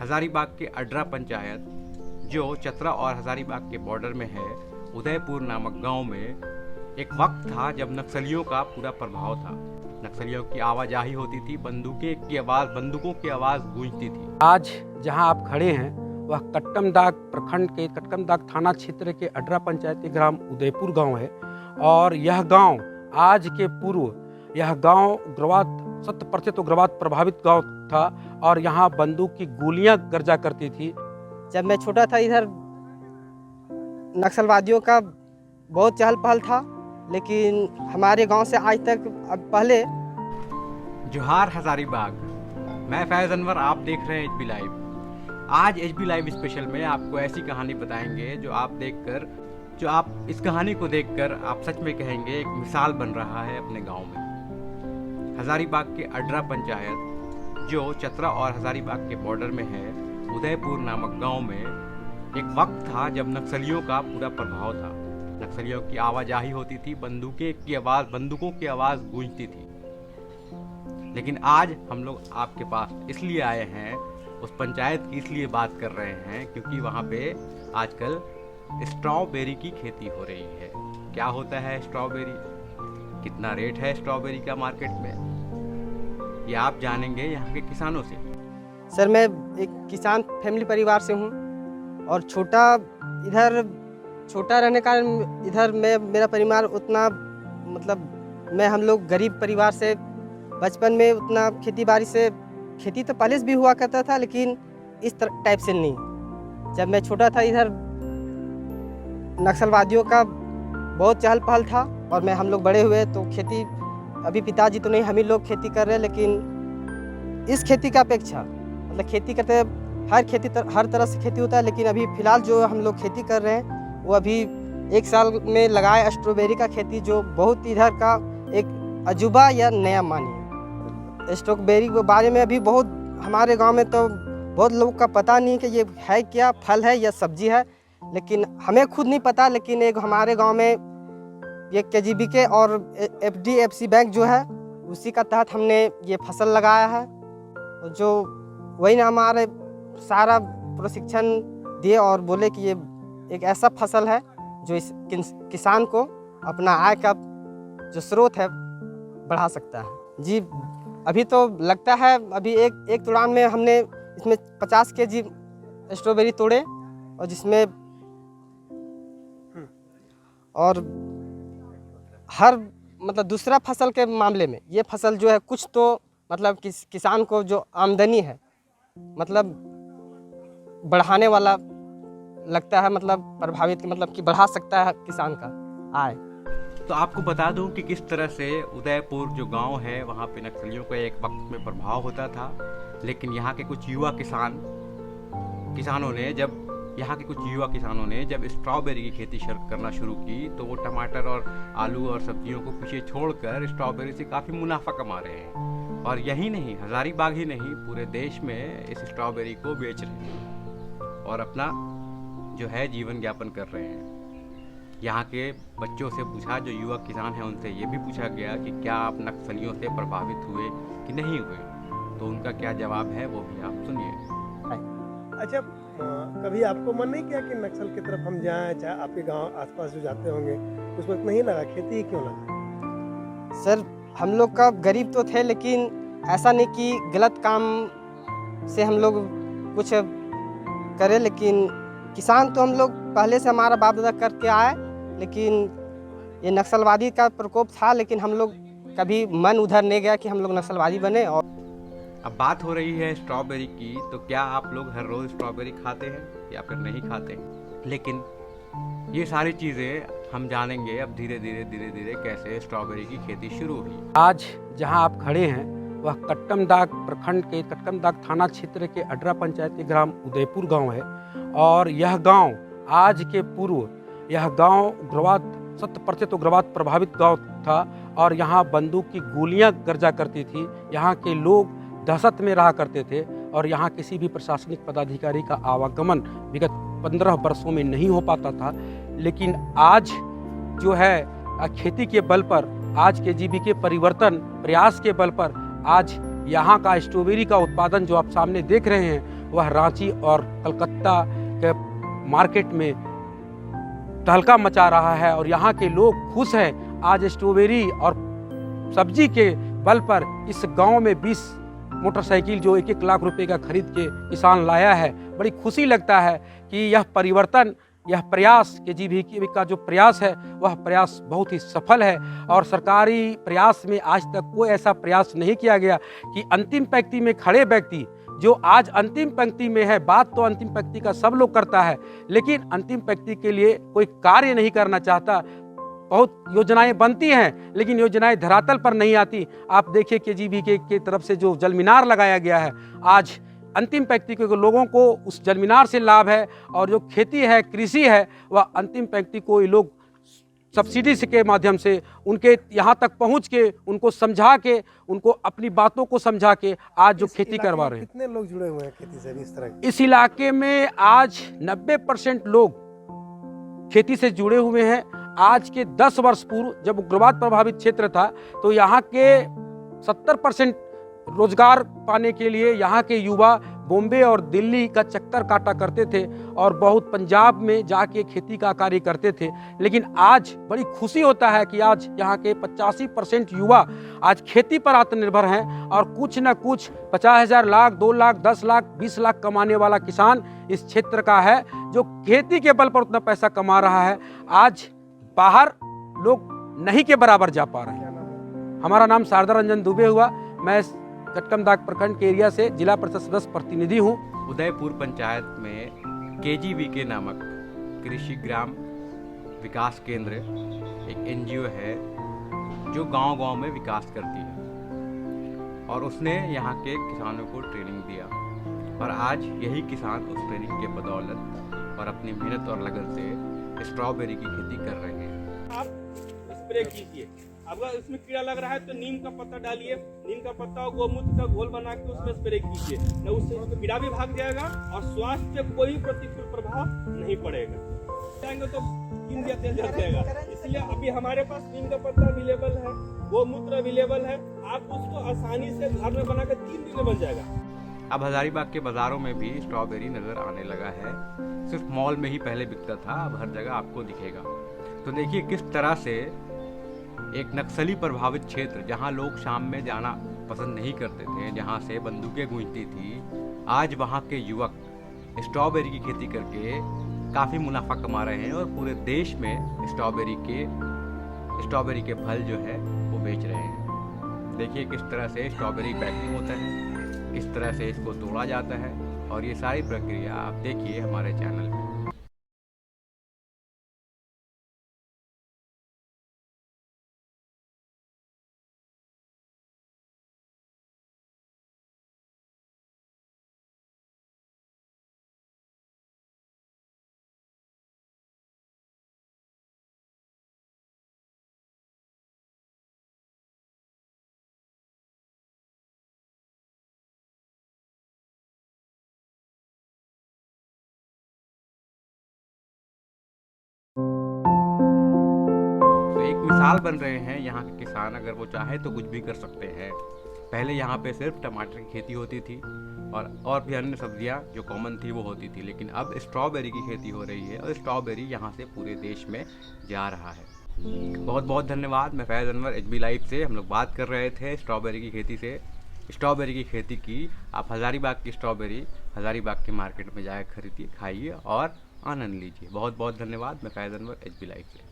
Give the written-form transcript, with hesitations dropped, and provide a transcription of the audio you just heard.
हजारीबाग के अड्रा पंचायत जो चतरा और हजारीबाग के बॉर्डर में है, उदयपुर नामक गांव में एक वक्त था जब नक्सलियों का पूरा प्रभाव था। नक्सलियों की आवाजाही होती थी, बंदूकों की आवाज़ गूंजती थी। आज जहां आप खड़े हैं वह कट्टमदाग प्रखंड के कट्टमदाग थाना क्षेत्र के अड्रा पंचायती ग्राम उदयपुर गांव है। और यह गांव आज के पूर्व यह गांव उग्रवाद 100% उग्रवाद प्रभावित गांव था और यहां बंदूक की गोलियां गर्जा करती थी। जब मैं छोटा था इधर नक्सलवादियों का बहुत चहल पहल था, लेकिन हमारे गांव से आज तक अब पहले। जोहार हजारीबाग, मैं फैज़ अनवर, आप देख रहे हैं एचबी लाइव। आज एचबी लाइव स्पेशल में आपको ऐसी कहानी बताएंगे जो आप इस कहानी को देखकर आप सच में कहेंगे एक मिसाल बन रहा है अपने गांव में। हजारीबाग के अड्रा पंचायत जो चतरा और हजारीबाग के बॉर्डर में है, उदयपुर नामक गांव में एक वक्त था जब नक्सलियों का पूरा प्रभाव था। नक्सलियों की आवाजाही होती थी, बंदूकों की आवाज़ गूंजती थी। लेकिन आज हम लोग आपके पास इसलिए आए हैं, उस पंचायत की इसलिए बात कर रहे हैं क्योंकि वहाँ पे आजकल स्ट्रॉबेरी की खेती हो रही है। क्या होता है स्ट्रॉबेरी, कितना रेट है स्ट्रॉबेरी का मार्केट में, ये आप जानेंगे यहाँ के किसानों से। सर, मैं एक किसान फैमिली परिवार से हूँ और छोटा रहने का इधर मेरा परिवार उतना हम लोग गरीब परिवार से बचपन में उतना खेती तो पहले से भी हुआ करता था, लेकिन इस टाइप से नहीं। जब मैं छोटा था इधर नक्सलवादियों का बहुत चहल पहल था और हम लोग बड़े हुए तो खेती, अभी पिताजी तो नहीं, हम ही लोग खेती कर रहे हैं। लेकिन इस खेती का अपेक्षा खेती करते हर तरह से खेती होता है, लेकिन अभी फ़िलहाल जो हम लोग खेती कर रहे हैं वो अभी 1 साल में लगाए स्ट्रॉबेरी का खेती, जो बहुत इधर का एक अजूबा या नया मानिए। स्ट्रॉबेरी के बारे में अभी बहुत हमारे गांव में तो बहुत लोगों का पता नहीं कि ये है क्या, फल है या सब्जी है, लेकिन हमें खुद नहीं पता। लेकिन एक हमारे गांव में ये KGBK और FDFC बैंक जो है उसी का तहत हमने ये फसल लगाया है, जो वही ना हमारे सारा प्रशिक्षण दिए और बोले कि ये एक ऐसा फसल है जो इस किसान को अपना आय का जो स्रोत है बढ़ा सकता है। जी, अभी तो लगता है अभी एक तुड़ान में हमने इसमें 50 kg स्ट्रॉबेरी तोड़े, और जिसमें और हर दूसरा फसल के मामले में ये फसल जो है कुछ तो किसान को जो आमदनी है बढ़ाने वाला लगता है, प्रभावित कि बढ़ा सकता है किसान का आय। तो आपको बता दूं कि किस तरह से उदयपुर जो गांव है वहाँ पे नक्सलियों का एक वक्त में प्रभाव होता था। लेकिन यहाँ के कुछ युवा किसानों ने जब स्ट्रॉबेरी की खेती करना शुरू की तो वो टमाटर और आलू और सब्जियों को पीछे छोड़कर स्ट्रॉबेरी से काफ़ी मुनाफा कमा रहे हैं। और यही नहीं, हजारीबाग ही नहीं, पूरे देश में इस स्ट्रॉबेरी को बेच रहे हैं और अपना जो है जीवन यापन कर रहे हैं। यहाँ के बच्चों से पूछा, जो युवा किसान हैं उनसे ये भी पूछा गया कि क्या आप नक्सलियों से प्रभावित हुए कि नहीं हुए, तो उनका क्या जवाब है वो भी आप सुनिए। अच्छा, कभी आपको मन नहीं किया कि नक्सल की तरफ हम जाएं, चाहे आपके गांव आसपास जो जाते होंगे, उस वक्त नहीं लगा, खेती ही क्यों लगा? सर, हम लोग का गरीब तो थे, लेकिन ऐसा नहीं कि गलत काम से हम लोग कुछ करें, लेकिन किसान तो हम लोग पहले से हमारा बाप दादा करके आए। लेकिन ये नक्सलवादी का प्रकोप था, लेकिन हम लोग कभी मन उधर नहीं गया कि हम लोग नक्सलवादी बने। और अब बात हो रही है स्ट्रॉबेरी की, तो क्या आप लोग हर रोज़ स्ट्रॉबेरी खाते हैं या फिर नहीं खाते? लेकिन ये सारी चीज़ें हम जानेंगे अब धीरे धीरे कैसे स्ट्रॉबेरी की खेती शुरू हुई। आज जहां आप खड़े हैं वह कट्टमदाग प्रखंड के कट्टमदाग थाना क्षेत्र के अड्रा पंचायती ग्राम उदयपुर गांव है। और यह गांव आज के पूर्व यह गांव उग्रवाद 100% उग्रवाद प्रभावित गांव था और यहाँ बंदूक की गोलियां गर्जा करती थी। यहाँ के लोग दहशत में रहा करते थे और यहाँ किसी भी प्रशासनिक पदाधिकारी का आवागमन विगत 15 वर्षों में नहीं हो पाता था। लेकिन आज जो है खेती के बल पर, आज KGBK परिवर्तन प्रयास के बल पर आज यहाँ का स्ट्रॉबेरी का उत्पादन जो आप सामने देख रहे हैं वह रांची और कलकत्ता के मार्केट में तहलका मचा रहा है और यहाँ के लोग खुश हैं। आज स्ट्रॉबेरी और सब्जी के बल पर इस गांव में 20 मोटरसाइकिल जो 1-1 लाख रुपए का खरीद के किसान लाया है। बड़ी खुशी लगता है कि यह परिवर्तन, यह प्रयास KGV का जो प्रयास है वह प्रयास बहुत ही सफल है और सरकारी प्रयास में आज तक कोई ऐसा प्रयास नहीं किया गया कि अंतिम पंक्ति में खड़े व्यक्ति जो आज अंतिम पंक्ति में है, बात तो अंतिम पंक्ति का सब लोग करता है, लेकिन अंतिम पंक्ति के लिए कोई कार्य नहीं करना चाहता। बहुत योजनाएं बनती हैं लेकिन योजनाएं धरातल पर नहीं आती। आप देखिए KGV के तरफ से जो जल मीनार लगाया गया है, आज अंतिम पंक्ति के लोगों को उस जल मीनार से लाभ है और जो खेती है, कृषि है, वह अंतिम पंक्ति को ये लोग सब्सिडी के माध्यम से उनके यहाँ तक पहुँच के उनको समझा के, उनको अपनी बातों को समझा के आज जो खेती करवा रहे हैं। कितने लोग जुड़े हुए हैं खेती से इस तरह की? इस इलाके में आज 90% लोग खेती से जुड़े हुए हैं। आज के 10 वर्ष पूर्व जब उग्रवाद प्रभावित क्षेत्र था तो यहाँ के 70% रोजगार पाने के लिए यहाँ के युवा बॉम्बे और दिल्ली का चक्कर काटा करते थे और बहुत पंजाब में जाके खेती का कार्य करते थे। लेकिन आज बड़ी खुशी होता है कि आज यहाँ के 85% युवा आज खेती पर आत्मनिर्भर हैं और कुछ न कुछ 50,000, लाख, 2 लाख, 10 लाख, 20 लाख कमाने वाला किसान इस क्षेत्र का है जो खेती के बल पर उतना पैसा कमा रहा है। आज बाहर लोग नहीं के बराबर जा पा रहे हैं। हमारा नाम शारदा रंजन दुबे हुआ। मैं कटकमदाग प्रखंड के एरिया से जिला परिषद सदस्य प्रतिनिधि हूँ। उदयपुर पंचायत में KGV के नामक कृषि ग्राम विकास केंद्र एक NGO है जो गांव-गांव में विकास करती है और उसने यहाँ के किसानों को ट्रेनिंग दिया और आज यही किसान उस ट्रेनिंग के बदौलत और अपनी मेहनत और लगन से स्ट्रॉबेरी की खेती कर रहे हैं। आप स्प्रे कीजिए। अगर उसमें कीड़ा लग रहा है तो नीम का पत्ता डालिए, नीम का पत्ता और गोमूत्र का घोल बना के उसमें स्प्रे कीजिए, न उससे कीड़ा भी भाग जाएगा और स्वास्थ्य पे कोई प्रतिकूल प्रभाव नहीं पड़ेगा। जाएंगे तो कीम या तेल जल जाएगा। इसलिए अभी हमारे पास नीम का पत्ता अवेलेबल है, गोमूत्र अवेलेबल है, आप उसको आसानी से घर में बनाकर 3 दिन में बन जाएगा। अब हजारीबाग के बाजारों में भी स्ट्रॉबेरी नजर आने लगा है। सिर्फ मॉल में ही पहले बिकता था, अब हर जगह आपको दिखेगा। तो देखिए किस तरह से एक नक्सली प्रभावित क्षेत्र जहां लोग शाम में जाना पसंद नहीं करते थे, जहां से बंदूकें गूंजती थी, आज वहां के युवक स्ट्रॉबेरी की खेती करके काफ़ी मुनाफा कमा रहे हैं और पूरे देश में स्ट्रॉबेरी के फल जो है वो बेच रहे हैं। देखिए किस तरह से स्ट्रॉबेरी पैकिंग होता है, किस तरह से इसको तोड़ा जाता है और ये सारी प्रक्रिया आप देखिए हमारे चैनल पे। मिसाल बन रहे हैं यहाँ के किसान, अगर वो चाहे तो कुछ भी कर सकते हैं। पहले यहाँ पे सिर्फ टमाटर की खेती होती थी और भी अन्य सब्जियाँ जो कॉमन थी वो होती थी, लेकिन अब स्ट्रॉबेरी की खेती हो रही है और स्ट्रॉबेरी यहाँ से पूरे देश में जा रहा है। बहुत बहुत धन्यवाद। मैं फैज़ अनवर HB लाइव से हम लोग बात कर रहे थे स्ट्रॉबेरी की खेती से। स्ट्रॉबेरी की खेती की आप हज़ारीबाग की स्ट्रॉबेरी हज़ारीबाग के मार्केट में जाकर खरीदिए, खाइए और आनंद लीजिए। बहुत बहुत धन्यवाद। मैं फैज़ अनवर HB लाइव से।